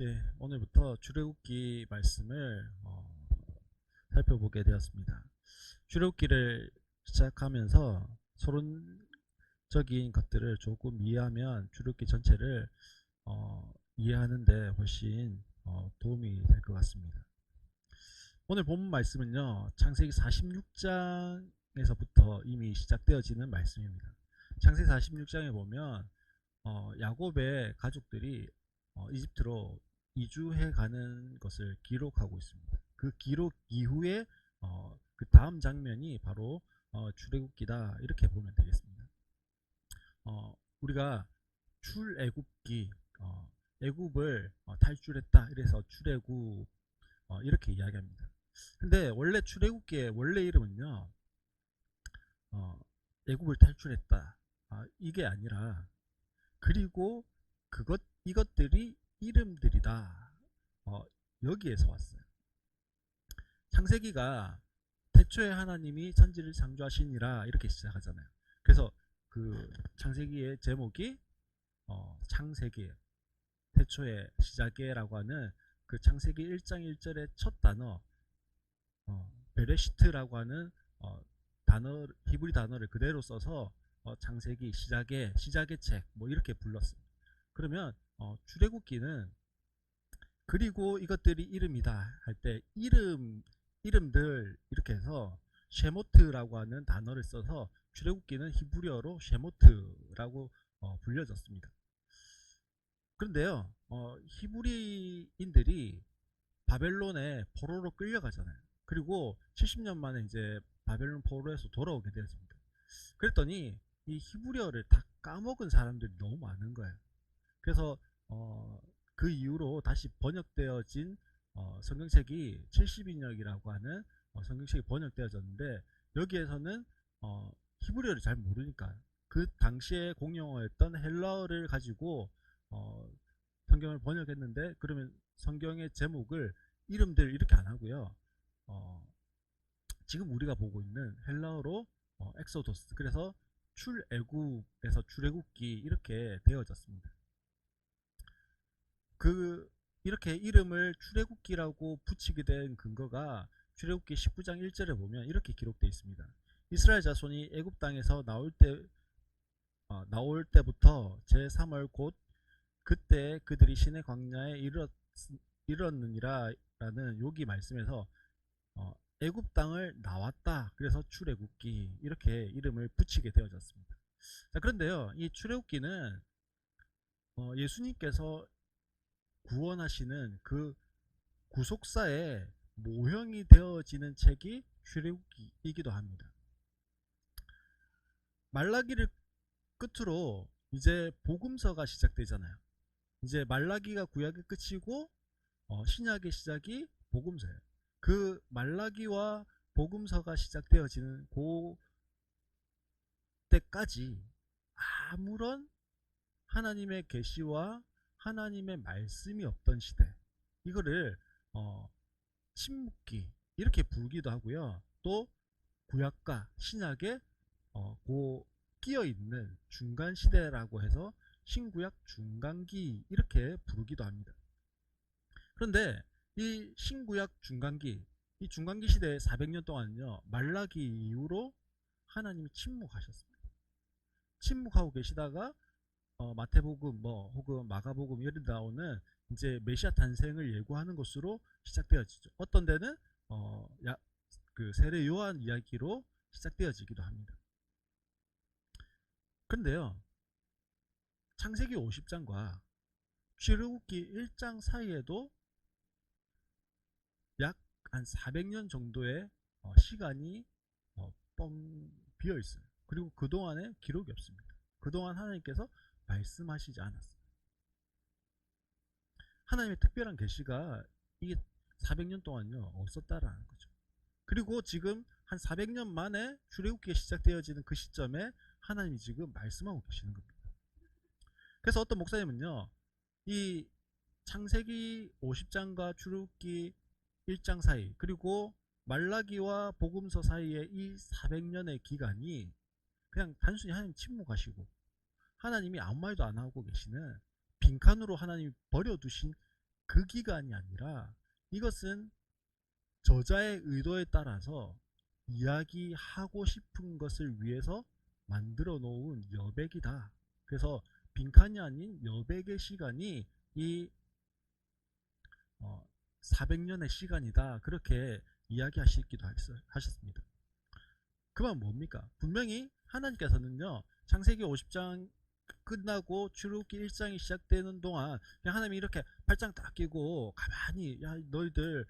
예, 오늘부터 출애굽기 말씀을 살펴보게 되었습니다. 출애굽기를 시작하면서 서론적인 것들을 조금 이해하면 출애굽기 전체를 이해하는데 훨씬 도움이 될 것 같습니다. 오늘 본 말씀은요, 창세기 46장에서부터 이미 시작되어지는 말씀입니다. 창세기 46장에 보면 야곱의 가족들이 이집트로 이주해 가는 것을 기록하고 있습니다. 그 기록 이후에 그 다음 장면이 바로 출애굽기다 이렇게 보면 되겠습니다. 우리가 출애굽기 애굽을 탈출했다 이래서 출애굽 이렇게 이야기합니다. 근데 원래 출애굽기의 원래 이름은요 어, 애굽을 탈출했다 이게 아니라 그리고 이것들이 이름들이다. 어, 여기에서 왔어요. 창세기가 태초에 하나님이 천지를 창조하시니라 이렇게 시작하잖아요. 그래서 그 창세기의 제목이 창세기예요. 태초의 시작에라고 하는 그 창세기 1장 1절의 첫 단어 베레시트라고 하는 단어 히브리 단어를 그대로 써서 창세기 시작의 책 뭐 이렇게 불렀어요. 그러면 출애굽기는 그리고 이것들이 이름이다 할 때 이름들 이렇게 해서 쉐모트라고 하는 단어를 써서 출애굽기는 히브리어로 쉐모트라고 불려졌습니다. 그런데요, 히브리인들이 바벨론에 포로로 끌려가잖아요. 그리고 70년 만에 이제 바벨론 포로에서 돌아오게 되었습니다. 그랬더니 이 히브리어를 다 까먹은 사람들이 너무 많은 거예요. 그래서 그 이후로 다시 번역되어진 성경책이 70인역이라고 하는 성경책이 번역되어졌는데 여기에서는 히브리어를 잘 모르니까 그 당시에 공용어였던 헬라어를 가지고 어, 성경을 번역했는데 그러면 성경의 제목을 이름들 이렇게 안 하고요. 어, 지금 우리가 보고 있는 헬라어로 엑소도스 그래서 출애굽에서 출애굽기 이렇게 되어졌습니다. 그 이렇게 이름을 출애굽기라고 붙이게 된 근거가 출애굽기 19장 1절에 보면 이렇게 기록되어 있습니다. 이스라엘 자손이 애굽 땅에서 나올 때부터 제 3월 곧 그때 그들이 신의 광야에 이르렀느니라라는 여기 말씀에서 애굽 땅을 나왔다. 그래서 출애굽기 이렇게 이름을 붙이게 되어졌습니다. 자, 그런데요, 이 출애굽기는 예수님께서 구원하시는 그 구속사의 모형이 되어지는 책이 출애굽기이기도 합니다. 말라기를 끝으로 이제 복음서가 시작되잖아요. 이제 말라기가 구약의 끝이고 신약의 시작이 복음서예요. 그 말라기와 복음서가 시작되어지는 그 때까지 아무런 하나님의 계시와 하나님의 말씀이 없던 시대 이거를 어, 침묵기 이렇게 부르기도 하고요. 또 구약과 신약에 고 끼어 있는 중간 시대라고 해서 신구약 중간기 이렇게 부르기도 합니다. 그런데 이 신구약 중간기 이 중간기 시대 400년 동안요 말라기 이후로 하나님이 침묵하셨습니다. 침묵하고 계시다가 마태복음 뭐 혹은 마가복음 이런 데 나오는 이제 메시아 탄생을 예고하는 것으로 시작되어지죠. 어떤 데는 그 세례 요한 이야기로 시작되어지기도 합니다. 그런데요, 창세기 50장과 출애굽기 1장 사이에도 약 한 400년 정도의 시간이 뻥 비어 있어요. 그리고 그동안에 기록이 없습니다. 그동안 하나님께서 말씀하시지 않았어요. 하나님의 특별한 계시가 이게 400년 동안요 없었다라는 거죠. 그리고 지금 한 400년 만에 출애굽기가 시작되어지는 그 시점에 하나님이 지금 말씀하고 계시는 겁니다. 그래서 어떤 목사님은요 이 창세기 50장과 출애굽기 1장 사이 그리고 말라기와 복음서 사이의 이 400년의 기간이 그냥 단순히 하나님 침묵하시고 하나님이 아무 말도 안 하고 계시는 빈칸으로 하나님이 버려두신 그 기간이 아니라 이것은 저자의 의도에 따라서 이야기하고 싶은 것을 위해서 만들어 놓은 여백이다. 그래서 빈칸이 아닌 여백의 시간이 이 400년의 시간이다. 그렇게 이야기하시기도 하셨습니다. 그 말 뭡니까? 분명히 하나님께서는요, 창세기 50장 끝나고 출애굽기 1장이 시작되는 동안 그냥 하나님이 이렇게 팔짱 딱 끼고 가만히 야 너희들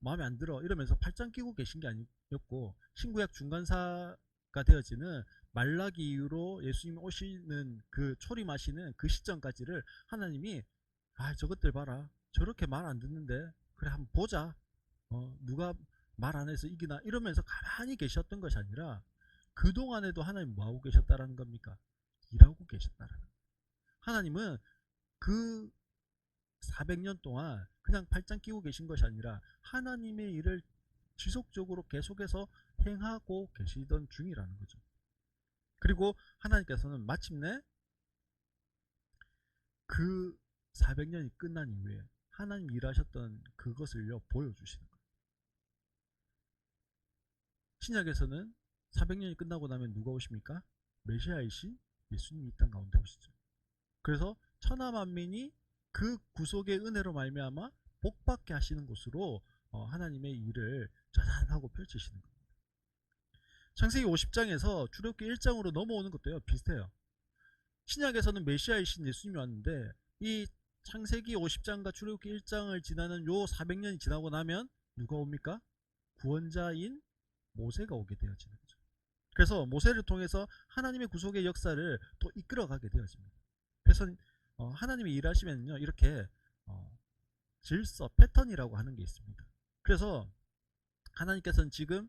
마음에 안 들어 이러면서 팔짱 끼고 계신 게 아니었고, 신구약 중간사가 되어지는 말라기 이후로 예수님이 오시는 그 초림하시는 그 시점까지를 하나님이 저것들 봐라 저렇게 말 안 듣는데 그래 한번 보자 누가 말 안 해서 이기나 이러면서 가만히 계셨던 것이 아니라 그동안에도 하나님 뭐하고 계셨다라는 겁니까? 일하고 계셨다라는 겁니다. 하나님은 그 400년 동안 그냥 팔짱 끼고 계신 것이 아니라 하나님의 일을 지속적으로 계속해서 행하고 계시던 중이라는 거죠. 그리고 하나님께서는 마침내 그 400년이 끝난 이후에 하나님 일하셨던 그것을요 보여주시는 거예요. 신약에서는 400년이 끝나고 나면 누가 오십니까? 메시아이신 예수님이 이 땅 가운데 오시죠. 그래서 천하 만민이 그 구속의 은혜로 말미암아 복받게 하시는 곳으로 하나님의 일을 짜잔하고 펼치시는 겁니다. 창세기 50장에서 출애굽기 1장으로 넘어오는 것도요 비슷해요. 신약에서는 메시아이신 예수님이 왔는데 이 창세기 50장과 출애굽기 1장을 지나는 요 400년이 지나고 나면 누가 옵니까? 구원자인 모세가 오게 되어지는 거죠. 그래서 모세를 통해서 하나님의 구속의 역사를 또 이끌어가게 되어집니다. 그래서 하나님이 일하시면요 이렇게 질서, 패턴이라고 하는 게 있습니다. 그래서 하나님께서는 지금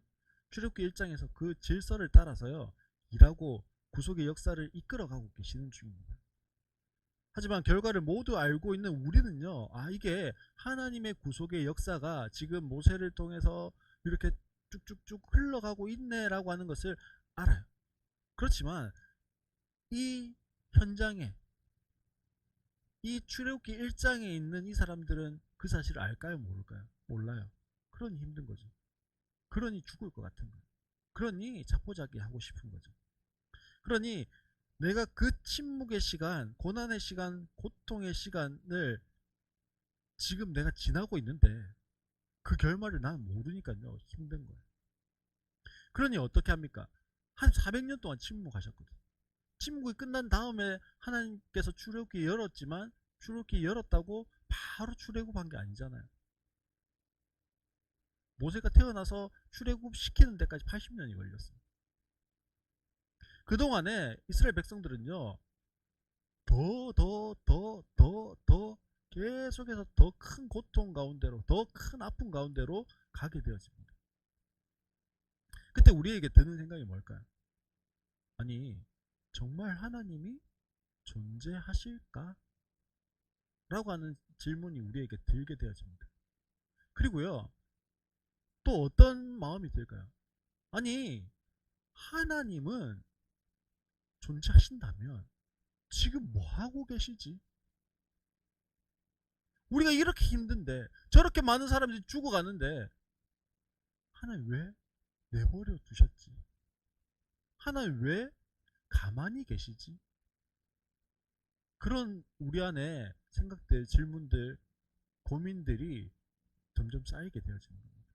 출애굽기 1장에서 그 질서를 따라서요 일하고 구속의 역사를 이끌어가고 계시는 중입니다. 하지만 결과를 모두 알고 있는 우리는요 이게 하나님의 구속의 역사가 지금 모세를 통해서 이렇게 쭉쭉쭉 흘러가고 있네라고 하는 것을 알아요. 그렇지만 이 현장에 이 출애굽기 1장에 있는 이 사람들은 그 사실을 알까요? 모를까요? 몰라요. 그러니 힘든 거죠. 그러니 죽을 것 같은 거예요. 그러니 자포자기 하고 싶은 거죠. 그러니 내가 그 침묵의 시간, 고난의 시간, 고통의 시간을 지금 내가 지나고 있는데 그 결말을 나는 모르니까요 힘든 거예요. 그러니 어떻게 합니까? 한 400년 동안 침묵하셨거든요. 침묵이 끝난 다음에 하나님께서 출애굽기 열었지만 출애굽기 열었다고 바로 출애굽한 게 아니잖아요. 모세가 태어나서 출애굽 시키는 데까지 80년이 걸렸어요. 그동안에 이스라엘 백성들은요 더 계속해서 더 큰 고통 가운데로 더 큰 아픔 가운데로 가게 되었습니다. 그때 우리에게 드는 생각이 뭘까요? 아니 정말 하나님이 존재하실까? 라고 하는 질문이 우리에게 들게 되어집니다. 그리고요 또 어떤 마음이 들까요? 아니 하나님은 존재하신다면 지금 뭐하고 계시지? 우리가 이렇게 힘든데 저렇게 많은 사람들이 죽어가는데 하나님 왜 내버려 두셨지? 하나님 왜 가만히 계시지? 그런 우리 안에 생각들, 질문들, 고민들이 점점 쌓이게 되어지는 겁니다.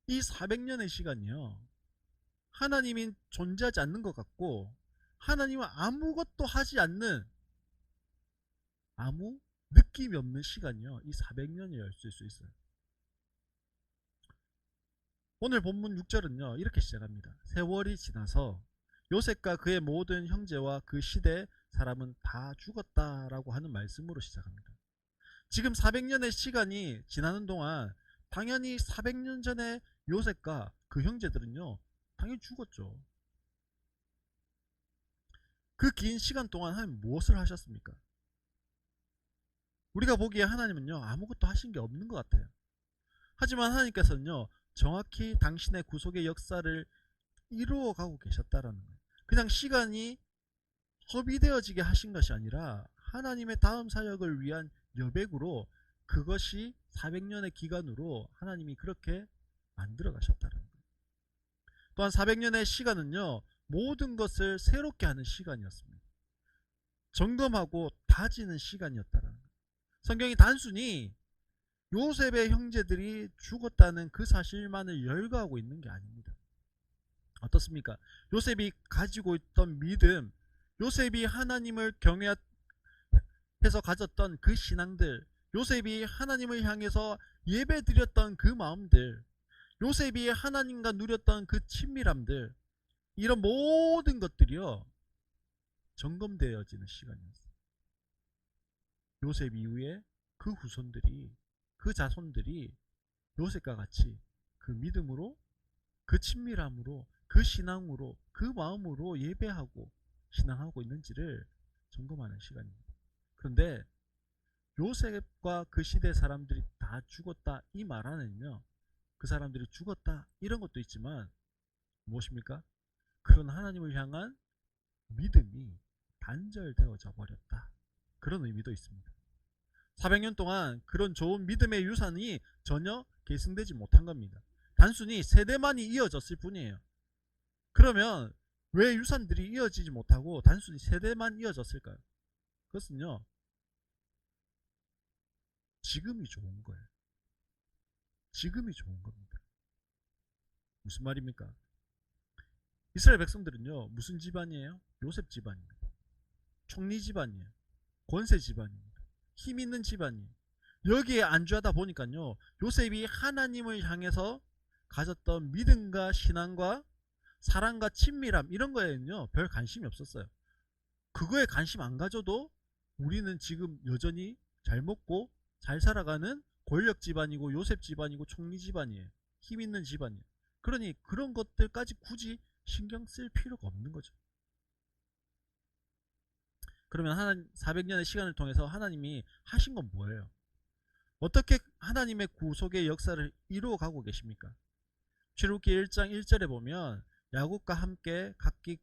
이 400년의 시간이요 하나님이 존재하지 않는 것 같고 하나님은 아무것도 하지 않는 아무 느낌이 없는 시간이요 이 400년이었을 수 있어요. 오늘 본문 6절은요 이렇게 시작합니다. 세월이 지나서 요셉과 그의 모든 형제와 그 시대 사람은 다 죽었다라고 하는 말씀으로 시작합니다. 지금 400년의 시간이 지나는 동안 당연히 400년 전에 요셉과 그 형제들은요 당연히 죽었죠. 그 긴 시간 동안 하나님 무엇을 하셨습니까? 우리가 보기에 하나님은요 아무것도 하신 게 없는 것 같아요. 하지만 하나님께서는요 정확히 당신의 구속의 역사를 이루어가고 계셨다라는 거예요. 그냥 시간이 허비되어지게 하신 것이 아니라 하나님의 다음 사역을 위한 여백으로 그것이 400년의 기간으로 하나님이 그렇게 만들어 가셨다는 거예요. 또한 400년의 시간은요, 모든 것을 새롭게 하는 시간이었습니다. 점검하고 다지는 시간이었다는 거예요. 성경이 단순히 요셉의 형제들이 죽었다는 그 사실만을 열거하고 있는 게 아닙니다. 어떻습니까? 요셉이 가지고 있던 믿음, 요셉이 하나님을 경외해서 가졌던 그 신앙들, 요셉이 하나님을 향해서 예배드렸던 그 마음들, 요셉이 하나님과 누렸던 그 친밀함들, 이런 모든 것들이요, 점검되어지는 시간이었어요. 요셉 이후에 그 후손들이, 그 자손들이 요셉과 같이 그 믿음으로, 그 친밀함으로, 그 신앙으로, 그 마음으로 예배하고 신앙하고 있는지를 점검하는 시간입니다. 그런데 요셉과 그 시대 사람들이 다 죽었다 이 말 안에는요, 그 사람들이 죽었다 이런 것도 있지만 무엇입니까? 그런 하나님을 향한 믿음이 단절되어져 버렸다, 그런 의미도 있습니다. 400년 동안 그런 좋은 믿음의 유산이 전혀 계승되지 못한 겁니다. 단순히 세대만이 이어졌을 뿐이에요. 그러면 왜 유산들이 이어지지 못하고 단순히 세대만 이어졌을까요? 그것은요, 지금이 좋은 거예요. 지금이 좋은 겁니다. 무슨 말입니까? 이스라엘 백성들은요, 무슨 집안이에요? 요셉 집안입니다. 총리 집안이에요. 권세 집안입니다. 힘 있는 집안이에요. 여기에 안주하다 보니까요, 요셉이 하나님을 향해서 가졌던 믿음과 신앙과 사랑과 친밀함 이런 거에는요, 별 관심이 없었어요. 그거에 관심 안 가져도 우리는 지금 여전히 잘 먹고 잘 살아가는 권력 집안이고 요셉 집안이고 총리 집안이에요. 힘 있는 집안이에요. 그러니 그런 것들까지 굳이 신경 쓸 필요가 없는 거죠. 그러면 하나님 400년의 시간을 통해서 하나님이 하신 건 뭐예요? 어떻게 하나님의 구속의 역사를 이루어가고 계십니까? 출애굽기 1장 1절에 보면 야곱과 함께 각기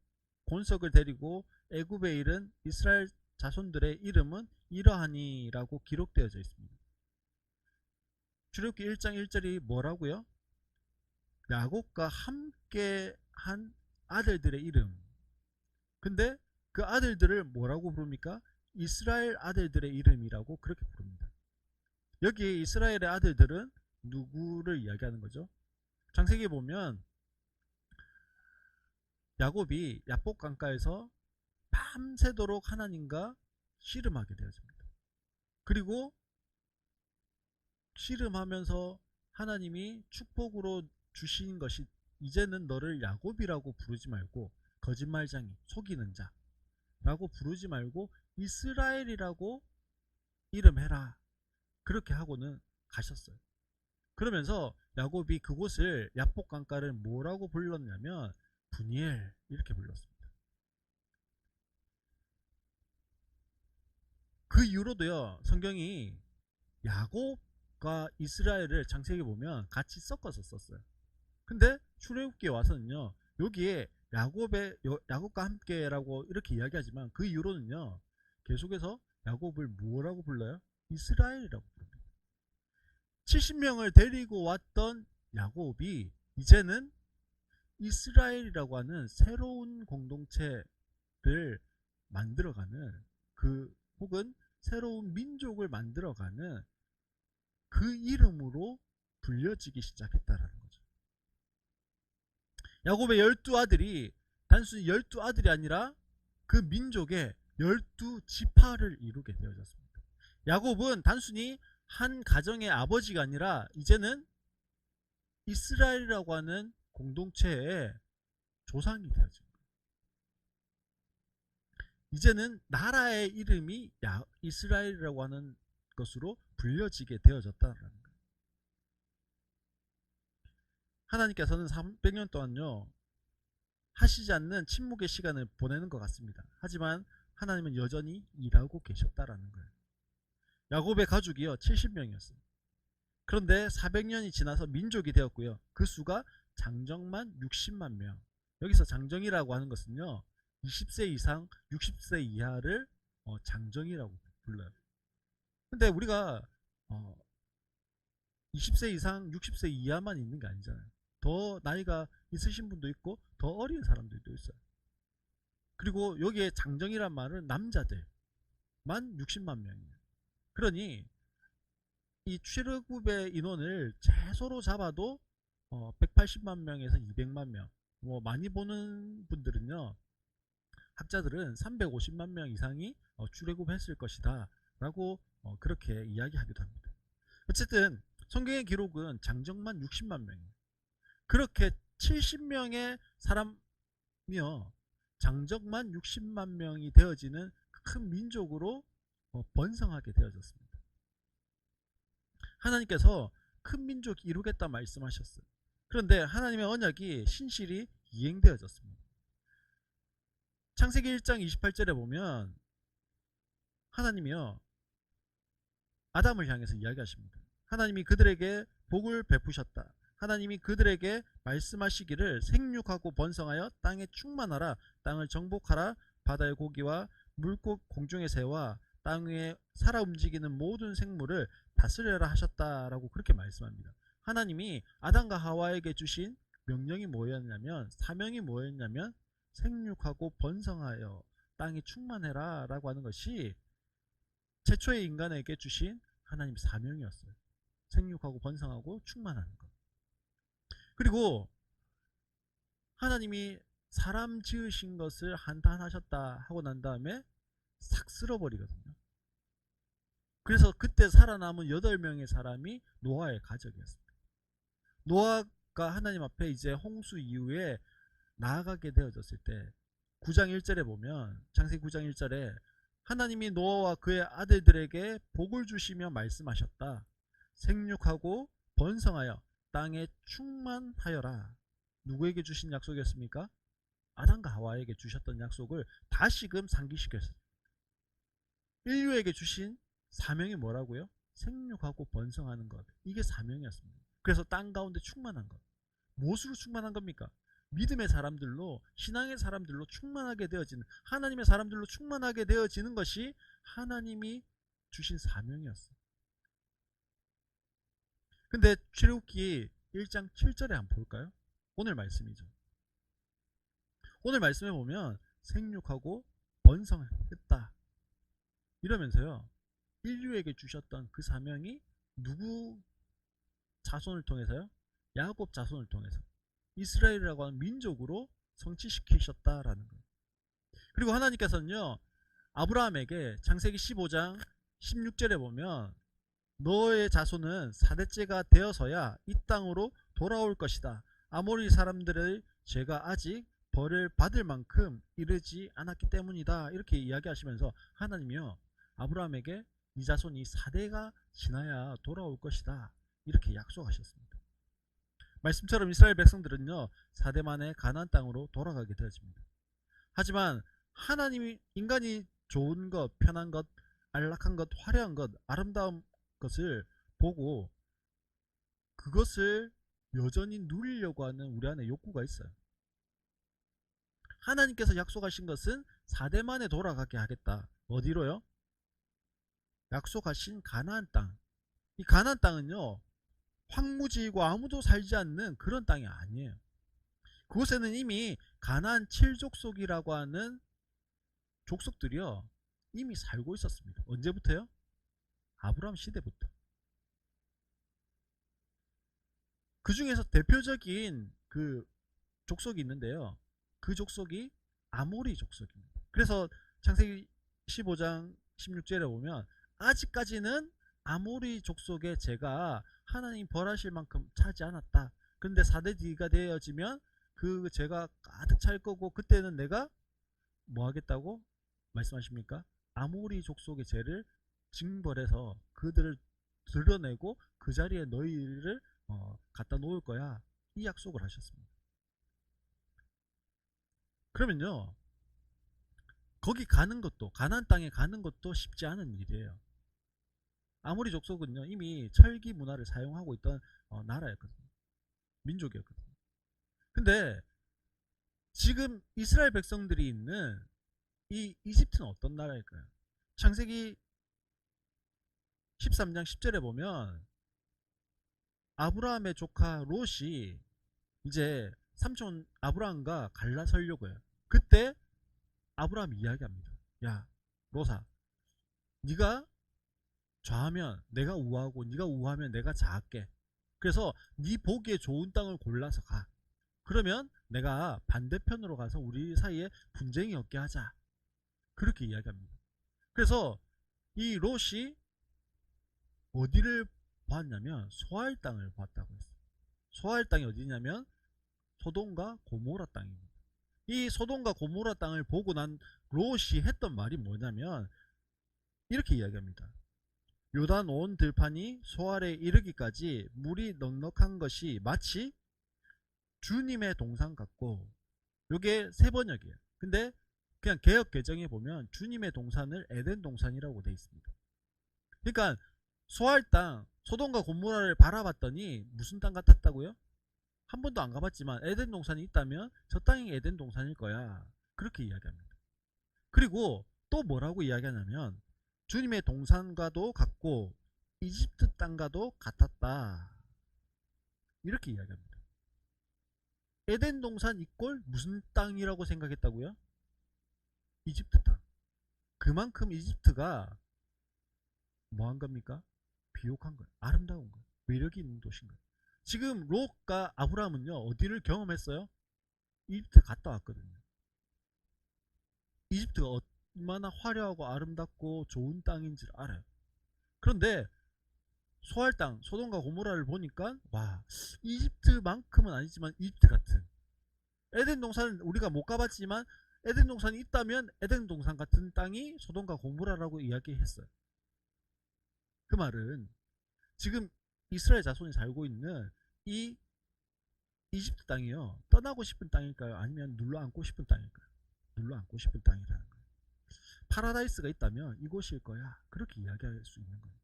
본석을 데리고 애굽에 이른 이스라엘 자손들의 이름은 이러하니라고 기록되어져 있습니다. 출애굽기 1장 1절이 뭐라고요? 야곱과 함께 한 아들들의 이름. 근데 그 아들들을 뭐라고 부릅니까? 이스라엘 아들들의 이름이라고 그렇게 부릅니다. 여기 이스라엘의 아들들은 누구를 이야기하는 거죠? 창세기에 보면 야곱이 야복 강가에서 밤새도록 하나님과 씨름하게 되어집니다. 그리고 씨름하면서 하나님이 축복으로 주신 것이, 이제는 너를 야곱이라고 부르지 말고 거짓말쟁이, 속이는 자라고 부르지 말고 이스라엘이라고 이름해라, 그렇게 하고는 가셨어요. 그러면서 야곱이 그곳을, 야복 강가를 뭐라고 불렀냐면 분이엘 이렇게 불렀습니다. 그 이후로도요, 성경이 야곱과 이스라엘을 창세기 보면 같이 섞어서 썼어요. 근데 출애굽기에 와서는요, 여기에 야곱과 함께라고 이렇게 이야기하지만 그 이후로는요, 계속해서 야곱을 뭐라고 불러요? 이스라엘이라고 부릅니다. 70명을 데리고 왔던 야곱이 이제는 이스라엘이라고 하는 새로운 공동체를 만들어가는, 혹은 새로운 민족을 만들어가는 그 이름으로 불려지기 시작했다라는 거죠. 야곱의 12아들이 단순히 12아들이 아니라 그 민족의 12지파를 이루게 되어졌습니다. 야곱은 단순히 한 가정의 아버지가 아니라 이제는 이스라엘이라고 하는 공동체의 조상이 되어집니다. 이제는 나라의 이름이 이스라엘이라고 하는 것으로 불려지게 되어졌다는 거예요. 하나님께서는 300년 동안요, 하시지 않는 침묵의 시간을 보내는 것 같습니다. 하지만 하나님은 여전히 일하고 계셨다라는 거예요. 야곱의 가족이요 70명이었어요. 그런데 400년이 지나서 민족이 되었고요, 그 수가 장정만 60만 명. 여기서 장정이라고 하는 것은요, 20세 이상 60세 이하를 장정이라고 불러요. 근데 우리가 어, 20세 이상 60세 이하만 있는 게 아니잖아요. 더 나이가 있으신 분도 있고 더 어린 사람들도 있어요. 그리고 여기에 장정이란 말은 남자들만 60만 명이에요. 그러니 이 출애굽의 인원을 최소로 잡아도 180만 명에서 200만 명. 뭐 많이 보는 분들은요, 학자들은 350만 명 이상이 출애굽했을 것이다 라고 그렇게 이야기하기도 합니다. 어쨌든 성경의 기록은 장정만 60만 명이에요. 그렇게 70명의 사람이요, 장정만 60만 명이 되어지는 큰 민족으로 번성하게 되어졌습니다. 하나님께서 큰 민족 이루겠다 말씀하셨어요. 그런데 하나님의 언약이 신실히 이행되어졌습니다. 창세기 1장 28절에 보면 하나님이요, 아담을 향해서 이야기하십니다. 하나님이 그들에게 복을 베푸셨다. 하나님이 그들에게 말씀하시기를 생육하고 번성하여 땅에 충만하라. 땅을 정복하라. 바다의 고기와 물고 공중의 새와 땅 위에 살아 움직이는 모든 생물을 다스려라 하셨다라고 그렇게 말씀합니다. 하나님이 아담과 하와에게 주신 명령이 뭐였냐면, 사명이 뭐였냐면 생육하고 번성하여 땅이 충만해라 라고 하는 것이 최초의 인간에게 주신 하나님 사명이었어요. 생육하고 번성하고 충만하는 것. 그리고 하나님이 사람 지으신 것을 한탄하셨다 하고 난 다음에 싹 쓸어버리거든요. 그래서 그때 살아남은 8명의 사람이 노아의 가족이었습니다. 노아가 하나님 앞에 이제 홍수 이후에 나아가게 되어졌을 때 9장 1절에 보면, 창세기 9장 1절에 하나님이 노아와 그의 아들들에게 복을 주시며 말씀하셨다. 생육하고 번성하여 땅에 충만하여라. 누구에게 주신 약속이었습니까? 아담과 하와에게 주셨던 약속을 다시금 상기시켰어요. 인류에게 주신 사명이 뭐라고요? 생육하고 번성하는 것. 이게 사명이었습니다. 그래서 땅 가운데 충만한 것. 무엇으로 충만한 겁니까? 믿음의 사람들로, 신앙의 사람들로 충만하게 되어지는, 하나님의 사람들로 충만하게 되어지는 것이 하나님이 주신 사명이었어요. 근데 출애굽기 1장 7절에 한번 볼까요? 오늘 말씀이죠. 오늘 말씀에 보면 생육하고 번성했다 이러면서요, 인류에게 주셨던 그 사명이 누구 자손을 통해서요? 야곱 자손을 통해서 이스라엘이라고 하는 민족으로 성취시키셨다라는 거예요. 그리고 하나님께서는요, 아브라함에게 창세기 15장 16절에 보면 너의 자손은 4대째가 되어서야 이 땅으로 돌아올 것이다. 아모리 사람들의 죄가 아직 벌을 받을 만큼 이르지 않았기 때문이다. 이렇게 이야기하시면서 하나님이요, 아브라함에게 이 자손이 4대가 지나야 돌아올 것이다. 이렇게 약속하셨습니다. 말씀처럼 이스라엘 백성들은요, 4대 만에 가나안 땅으로 돌아가게 되어집니다. 하지만 하나님이 인간이 좋은 것, 편한 것, 안락한 것, 화려한 것, 아름다운 것을 보고 그것을 여전히 누리려고 하는 우리 안에 욕구가 있어요. 하나님께서 약속하신 것은 4대 만에 돌아가게 하겠다. 어디로요? 약속하신 가나안 땅. 이 가나안 땅은요, 황무지이고 아무도 살지 않는 그런 땅이 아니에요. 그곳에는 이미 가나안 7족속이라고 하는 족속들이요, 이미 살고 있었습니다. 언제부터요? 아브라함 시대부터. 그 중에서 대표적인 그 족속이 있는데요, 그 족속이 아모리 족속입니다. 그래서 창세기 15장 16절에 보면 아직까지는 아모리 족속의 죄가 하나님 벌하실 만큼 차지 않았다. 그런데 4대 뒤가 되어지면 그 죄가 가득 찰 거고, 그때는 내가 뭐 하겠다고 말씀하십니까? 아모리 족속의 죄를 징벌해서 그들을 드러내고 그 자리에 너희를 갖다 놓을 거야. 이 약속을 하셨습니다. 그러면요, 거기 가는 것도, 가나안 땅에 가는 것도 쉽지 않은 일이에요. 아모리 족속은요, 이미 철기 문화를 사용하고 있던 나라였거든요. 민족이었거든요. 근데 지금 이스라엘 백성들이 있는 이 이집트는 어떤 나라일까요? 창세기 13장 10절에 보면 아브라함의 조카 롯이 이제 삼촌 아브라함과 갈라서려고 해요. 그때 아브라함이 이야기합니다. 야 롯아, 네가 좌하면 내가 우하고 네가 우하면 내가 좌할게. 그래서 네 보기에 좋은 땅을 골라서 가. 그러면 내가 반대편으로 가서 우리 사이에 분쟁이 없게 하자. 그렇게 이야기합니다. 그래서 이 롯이 어디를 봤냐면 소알 땅을 봤다고 했어요. 소알 땅이 어디냐면 소돔과 고모라 땅입니다. 이 소돔과 고모라 땅을 보고 난 롯이 했던 말이 뭐냐면 이렇게 이야기합니다. 요단 온 들판이 소알에 이르기까지 물이 넉넉한 것이 마치 주님의 동산 같고, 요게 세 번역이에요. 근데 그냥 개역 개정에 보면 주님의 동산을 에덴 동산이라고 돼 있습니다. 그러니까 소알 땅 소돔과 고모라를 바라봤더니 무슨 땅 같았다고요? 한 번도 안 가봤지만 에덴 동산이 있다면 저 땅이 에덴 동산일 거야. 그렇게 이야기합니다. 그리고 또 뭐라고 이야기하냐면 주님의 동산과도 같고 이집트 땅과도 같았다. 이렇게 이야기합니다. 에덴 동산 이꼴 무슨 땅이라고 생각했다고요? 이집트 땅. 그만큼 이집트가 뭐한 겁니까? 비옥한 거예요. 아름다운 거예요. 매력이 있는 도시인 거예요. 지금 롯과 아브라함은요 어디를 경험했어요? 이집트 갔다 왔거든요. 이집트가 얼마나 화려하고 아름답고 좋은 땅인지를 알아요. 그런데 소할 땅 소돔과 고모라를 보니까 와, 이집트만큼은 아니지만 이집트 같은, 에덴 동산은 우리가 못 가봤지만 에덴 동산이 있다면 에덴 동산 같은 땅이 소돔과 고모라라고 이야기했어요. 그 말은 지금 이스라엘 자손이 살고 있는 이 이집트 땅이요 떠나고 싶은 땅일까요? 아니면 눌러앉고 싶은 땅일까요? 눌러앉고 싶은 땅이라는 거예요. 파라다이스가 있다면 이곳일 거야. 그렇게 이야기할 수 있는 거예요.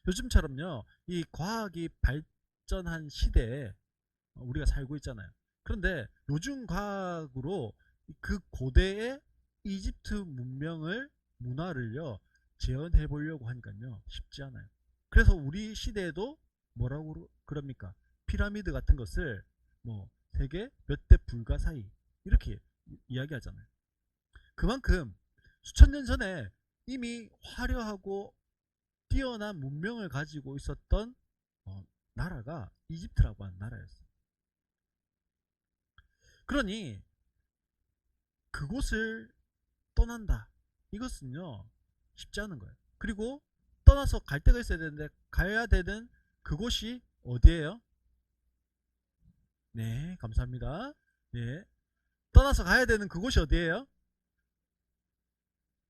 요즘처럼요 이 과학이 발전한 시대에 우리가 살고 있잖아요. 그런데 요즘 과학으로 그 고대의 이집트 문명을 문화를요 재현해 보려고 하니까요 쉽지 않아요. 그래서 우리 시대에도 뭐라고 그럽니까? 피라미드 같은 것을 뭐 세계 몇 대 불가사의 이렇게 이야기하잖아요. 그만큼 수천 년 전에 이미 화려하고 뛰어난 문명을 가지고 있었던 나라가 이집트라고 하는 나라였어요. 그러니 그곳을 떠난다. 이것은요 쉽지 않은 거예요. 그리고 떠나서 갈 데가 있어야 되는데 가야 되는 그곳이 어디예요? 네, 감사합니다. 네, 떠나서 가야 되는 그곳이 어디예요?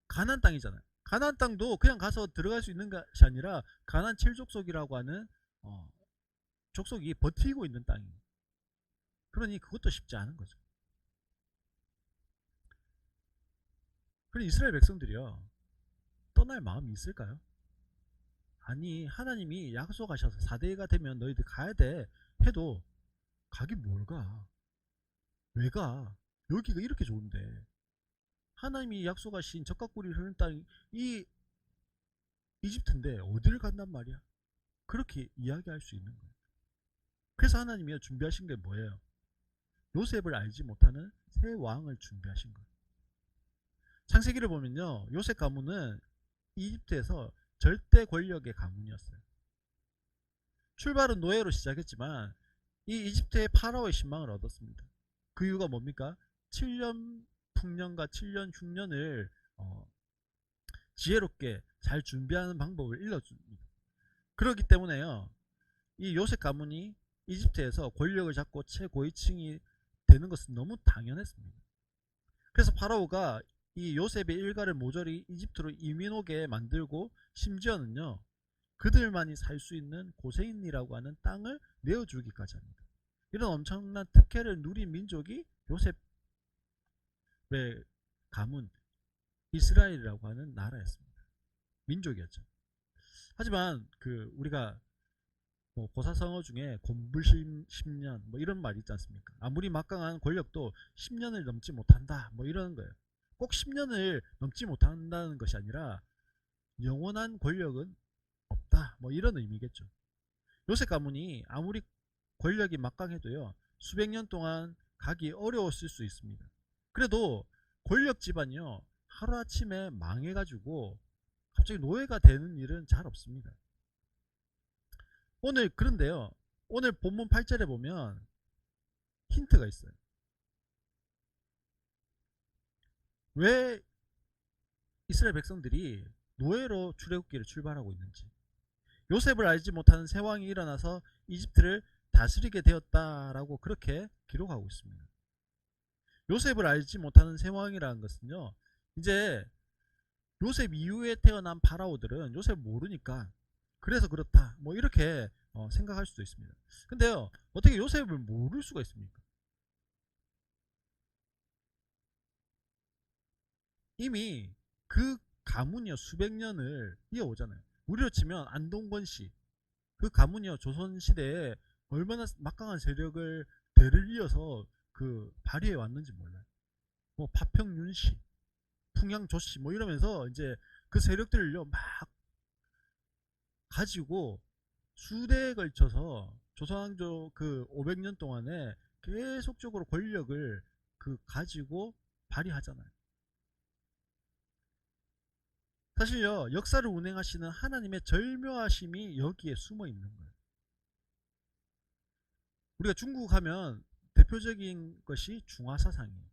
가나안 땅이잖아요. 가나안 땅도 그냥 가서 들어갈 수 있는 것이 아니라 가나안 7족속이라고 하는 어, 족속이 버티고 있는 땅이에요. 그러니 그것도 쉽지 않은 거죠. 그러니 이스라엘 백성들이요 떠날 마음이 있을까요? 아니, 하나님이 약속하셔서 4대가 되면 너희들 가야 돼 해도 가긴 뭘 가? 왜 가? 여기가 이렇게 좋은데. 하나님이 약속하신 적각꿀이 흐르는 땅이 이 이집트인데 어디를 간단 말이야? 그렇게 이야기할 수 있는 거예요. 그래서 하나님이 준비하신 게 뭐예요? 요셉을 알지 못하는 새 왕을 준비하신 거예요. 창세기를 보면요 요셉 가문은 이집트에서 절대 권력의 가문이었어요. 출발은 노예로 시작했지만 이 이집트의 파라오의 신망을 얻었습니다. 그 이유가 뭡니까? 7년 풍년과 7년 흉년을 지혜롭게 잘 준비하는 방법을 일러줍니다. 그렇기 때문에요 이 요셉 가문이 이집트에서 권력을 잡고 최고위층이 되는 것은 너무 당연했습니다. 그래서 파라오가 이 요셉의 일가를 모조리 이집트로 이민 오게 만들고 심지어는요 그들만이 살 수 있는 고세인이라고 하는 땅을 내어주기까지 합니다. 이런 엄청난 특혜를 누린 민족이 요셉의 가문 이스라엘이라고 하는 나라였습니다. 민족이었죠. 하지만 그 우리가 뭐 고사성어 중에 곤불 10년 뭐 이런 말 있지 않습니까? 아무리 막강한 권력도 10년을 넘지 못한다 뭐 이러는 거예요. 꼭 10년을 넘지 못한다는 것이 아니라 영원한 권력은 없다. 뭐 이런 의미겠죠. 요셉 가문이 아무리 권력이 막강해도요, 수백 년 동안 가기 어려웠을 수 있습니다. 그래도 권력 집안이요, 하루아침에 망해가지고 갑자기 노예가 되는 일은 잘 없습니다. 그런데요, 오늘 본문 8절에 보면 힌트가 있어요. 왜 이스라엘 백성들이 노예로 출애굽기를 출발하고 있는지. 요셉을 알지 못하는 새 왕이 일어나서 이집트를 다스리게 되었다라고 그렇게 기록하고 있습니다. 요셉을 알지 못하는 새 왕이라는 것은요, 이제 요셉 이후에 태어난 파라오들은 요셉을 모르니까 그래서 그렇다, 뭐 이렇게 생각할 수도 있습니다. 근데요, 어떻게 요셉을 모를 수가 있습니까? 이미 그 가문이요, 수백 년을 이어오잖아요. 우리로 치면 안동건 씨, 그 가문이요, 조선시대에 얼마나 막강한 세력을 대를 이어서 그 발휘해 왔는지 몰라요. 뭐 파평윤 씨, 풍양조 씨, 뭐 이러면서 이제 그 세력들을요 막 가지고 수대에 걸쳐서 조선왕조 그 500년 동안에 계속적으로 권력을 그 가지고 발휘하잖아요. 사실요, 역사를 운행하시는 하나님의 절묘하심이 여기에 숨어 있는 거예요. 우리가 중국 하면 대표적인 것이 중화사상이에요.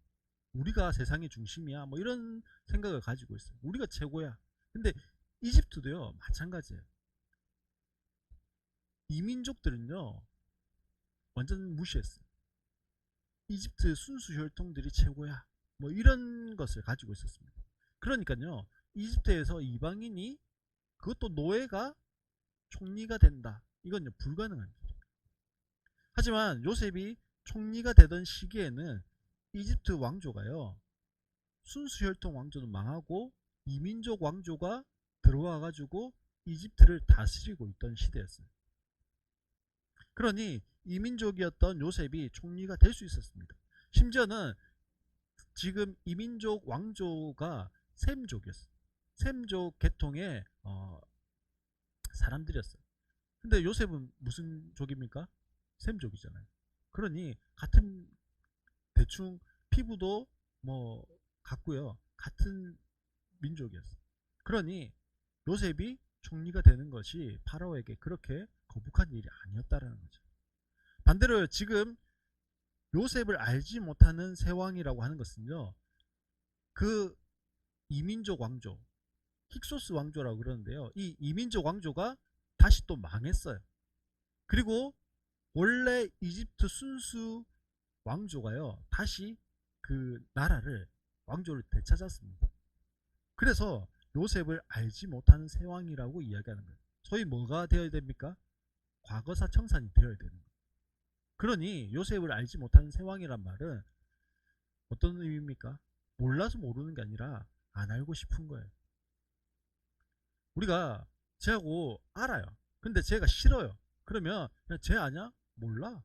우리가 세상의 중심이야, 뭐 이런 생각을 가지고 있어요. 우리가 최고야. 근데 이집트도요 마찬가지예요. 이민족들은요 완전 무시했어요. 이집트 순수 혈통들이 최고야, 뭐 이런 것을 가지고 있었습니다. 그러니까요, 이집트에서 이방인이, 그것도 노예가 총리가 된다, 이건 불가능한 일이에요. 하지만 요셉이 총리가 되던 시기에는 이집트 왕조가요, 순수 혈통 왕조는 망하고 이민족 왕조가 들어와 가지고 이집트를 다스리고 있던 시대였어요. 그러니 이민족이었던 요셉이 총리가 될 수 있었습니다. 심지어는 지금 이민족 왕조가 셈족이었어요. 셈족 계통의 사람들이었어요. 근데 요셉은 무슨 족입니까? 셈족이잖아요. 그러니 같은, 대충 피부도 뭐 같고요, 같은 민족이었어요. 그러니 요셉이 총리가 되는 것이 파라오에게 그렇게 거북한 일이 아니었다라는 거죠. 반대로 지금 요셉을 알지 못하는 새 왕이라고 하는 것은요, 그 이민족 왕조, 힉소스 왕조라고 그러는데요, 이 이민족 왕조가 다시 또 망했어요. 그리고 원래 이집트 순수 왕조가요 다시 그 나라를, 왕조를 되찾았습니다. 그래서 요셉을 알지 못하는 새 왕이라고 이야기하는 거예요. 소위 뭐가 되어야 됩니까? 과거사 청산이 되어야 되는 거예요. 그러니 요셉을 알지 못하는 새 왕이란 말은 어떤 의미입니까? 몰라서 모르는 게 아니라 안 알고 싶은 거예요. 우리가 쟤하고 알아요. 근데 쟤가 싫어요. 그러면 그냥 쟤 아냐? 몰라.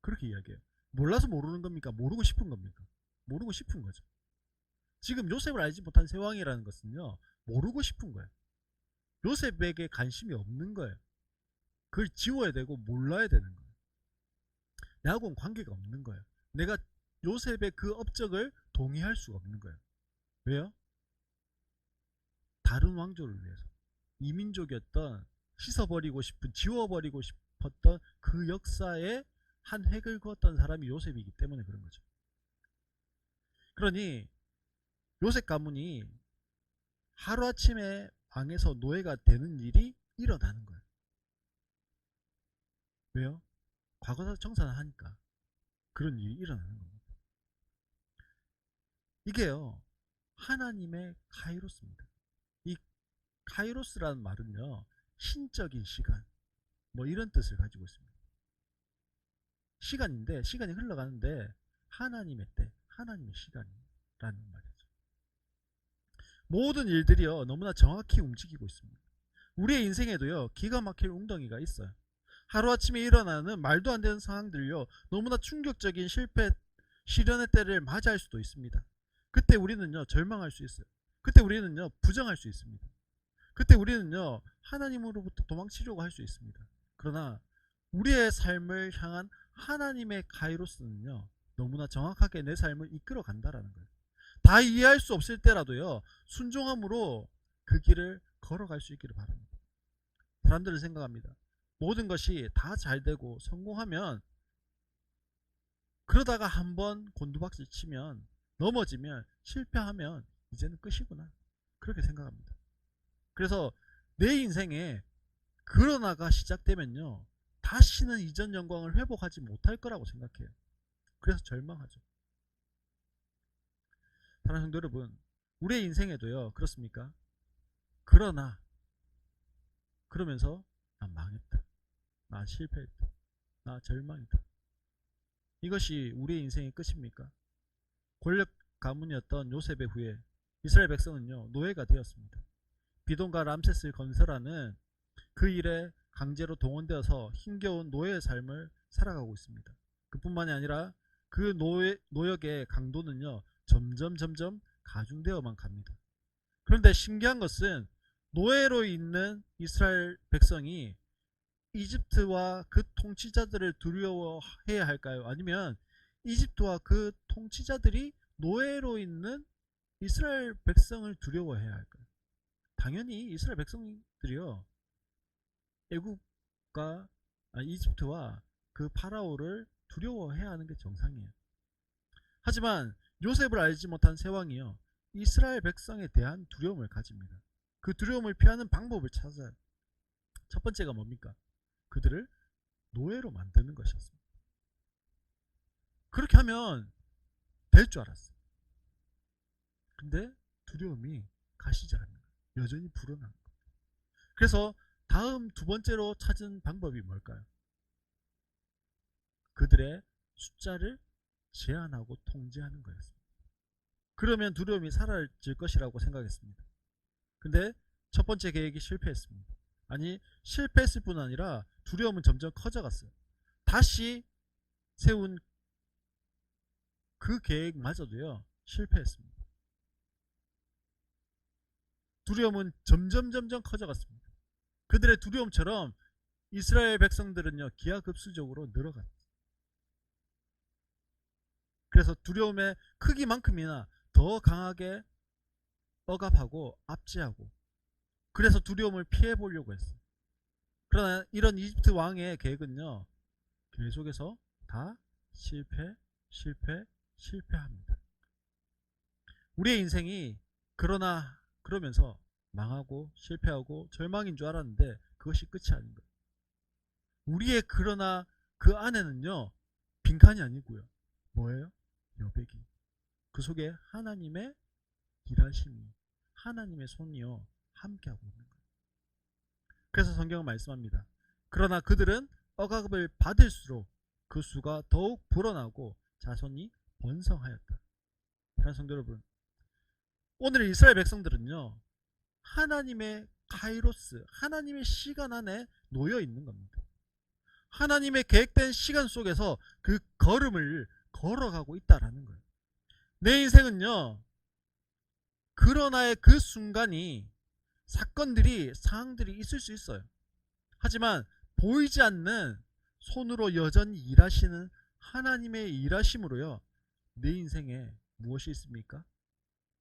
그렇게 이야기해요. 몰라서 모르는 겁니까? 모르고 싶은 겁니까? 모르고 싶은 거죠. 지금 요셉을 알지 못한 새 왕이라는 것은요, 모르고 싶은 거예요. 요셉에게 관심이 없는 거예요. 그걸 지워야 되고 몰라야 되는 거예요. 내하고는 관계가 없는 거예요. 내가 요셉의 그 업적을 동의할 수가 없는 거예요. 왜요? 다른 왕조를 위해서. 이민족이었던, 씻어버리고 싶은, 지워버리고 싶었던 그 역사에 한 획을 그었던 사람이 요셉이기 때문에 그런 거죠. 그러니 요셉 가문이 하루아침에 왕에서 노예가 되는 일이 일어나는 거예요. 왜요? 과거사 청산을 하니까 그런 일이 일어나는 겁니다. 이게요, 하나님의 카이로스입니다. 이 카이로스라는 말은요, 신적인 시간, 뭐 이런 뜻을 가지고 있습니다. 시간인데, 시간이 흘러가는데 하나님의 때, 하나님의 시간이라는 말이죠. 모든 일들이요 너무나 정확히 움직이고 있습니다. 우리의 인생에도요 기가 막힐 웅덩이가 있어요. 하루아침에 일어나는 말도 안 되는 상황들요 너무나 충격적인 실패, 시련의 때를 맞이할 수도 있습니다. 그때 우리는요 절망할 수 있어요. 그때 우리는요 부정할 수 있습니다. 그때 우리는요 하나님으로부터 도망치려고 할 수 있습니다. 그러나 우리의 삶을 향한 하나님의 가이로스는요 너무나 정확하게 내 삶을 이끌어 간다라는 거예요. 다 이해할 수 없을 때라도요 순종함으로 그 길을 걸어갈 수 있기를 바랍니다. 사람들은 생각합니다. 모든 것이 다 잘 되고 성공하면, 그러다가 한번 곤두박질 치면, 넘어지면, 실패하면 이제는 끝이구나, 그렇게 생각합니다. 그래서 내 인생에 그러나가 시작되면요 다시는 이전 영광을 회복하지 못할 거라고 생각해요. 그래서 절망하죠. 사랑하는 성도 여러분, 우리의 인생에도요 그렇습니까? 그러나 그러면서 나 망했다, 나 실패했다, 나 절망이다, 이것이 우리의 인생의 끝입니까? 권력 가문이었던 요셉의 후에 이스라엘 백성은요 노예가 되었습니다. 비돈과 람세스를 건설하는 그 일에 강제로 동원되어서 힘겨운 노예의 삶을 살아가고 있습니다. 그뿐만이 아니라 그 노역의 강도는요 점점 가중되어만 갑니다. 그런데 신기한 것은 노예로 있는 이스라엘 백성이 이집트와 그 통치자들을 두려워해야 할까요? 아니면 이집트와 그 통치자들이 노예로 있는 이스라엘 백성을 두려워해야 할까요? 당연히 이스라엘 백성들이요 애국과 이집트와 그 파라오를 두려워해야 하는 게 정상이에요. 하지만 요셉을 알지 못한 세왕이요 이스라엘 백성에 대한 두려움을 가집니다. 그 두려움을 피하는 방법을 찾아요. 첫 번째가 뭡니까? 그들을 노예로 만드는 것이었습니다. 그렇게 하면 될 줄 알았어요. 근데 두려움이 가시지 않는 거예요. 여전히 불어나는 거예요. 그래서 다음 두 번째로 찾은 방법이 뭘까요? 그들의 숫자를 제한하고 통제하는 거였습니다. 그러면 두려움이 사라질 것이라고 생각했습니다. 근데 첫 번째 계획이 실패했습니다. 아니, 실패했을 뿐 아니라 두려움은 점점 커져갔어요. 다시 세운 그 계획마저도요 실패했습니다. 두려움은 점점 커져갔습니다. 그들의 두려움처럼 이스라엘 백성들은요 기하급수적으로 늘어갔어요. 그래서 두려움의 크기만큼이나 더 강하게 억압하고 압제하고, 그래서 두려움을 피해 보려고 했어요. 그러나 이런 이집트 왕의 계획은요 계속해서 다 실패합니다. 우리의 인생이 그러면서 망하고 실패하고 절망인 줄 알았는데 그것이 끝이 아닌 거예요. 우리의 그러나 그 안에는요 빈칸이 아니고요 뭐예요? 여백이. 그 속에 하나님의 일하심이, 하나님의 손이요 함께하고 있는 거예요. 그래서 성경은 말씀합니다. 그러나 그들은 억압을 받을수록 그 수가 더욱 불어나고 자손이 번성하였다. 사랑하는 성도 여러분, 오늘 이스라엘 백성들은요 하나님의 카이로스, 하나님의 시간 안에 놓여 있는 겁니다. 하나님의 계획된 시간 속에서 그 걸음을 걸어가고 있다라는 거예요. 내 인생은요 그러나의 그 순간이 상황들이 있을 수 있어요. 하지만 보이지 않는 손으로 여전히 일하시는 하나님의 일하심으로요 내 인생에 무엇이 있습니까?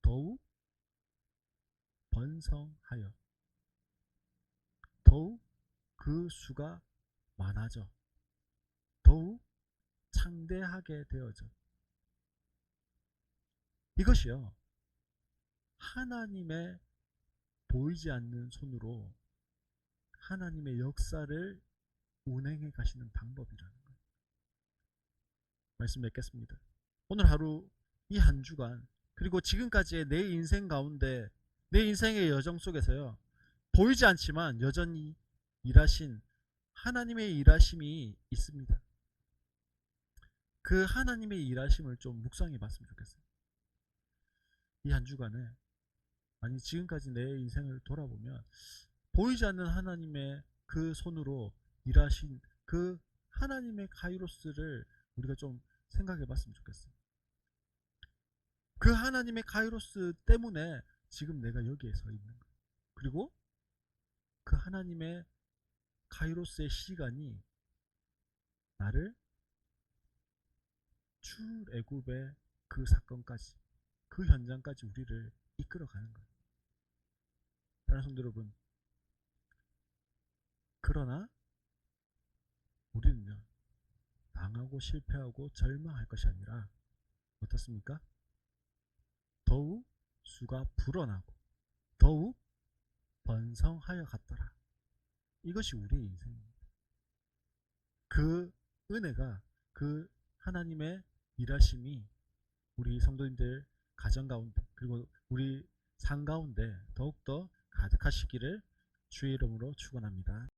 더욱 번성하여, 더욱 그 수가 많아져, 더욱 창대하게 되어져. 이것이요 하나님의 보이지 않는 손으로 하나님의 역사를 운행해 가시는 방법이라는 거예요. 말씀 맺겠습니다. 오늘 하루, 이 한 주간, 그리고 지금까지의 내 인생 가운데, 내 인생의 여정 속에서요 보이지 않지만 여전히 일하신 하나님의 일하심이 있습니다. 그 하나님의 일하심을 좀 묵상해 봤으면 좋겠어요. 이 한 주간에, 아니 지금까지 내 인생을 돌아보면 보이지 않는 하나님의 그 손으로 일하신 그 하나님의 카이로스를 우리가 좀 생각해 봤으면 좋겠어요. 그 하나님의 카이로스 때문에 지금 내가 여기에 서 있는 거예요. 그리고 그 하나님의 카이로스의 시간이 나를 출애굽의 그 사건까지, 그 현장까지 우리를 이끌어가는 거예요. 사랑하는 성도 여러분, 그러나 우리는요, 당하고 실패하고 절망할 것이 아니라 어떻습니까? 더욱 수가 불어나고 더욱 번성하여 갔더라. 이것이 우리의 인생입니다. 그 은혜가, 그 하나님의 일하심이 우리 성도님들 가정 가운데, 그리고 우리 삶 가운데 더욱더 가득하시기를 주의 이름으로 축원합니다.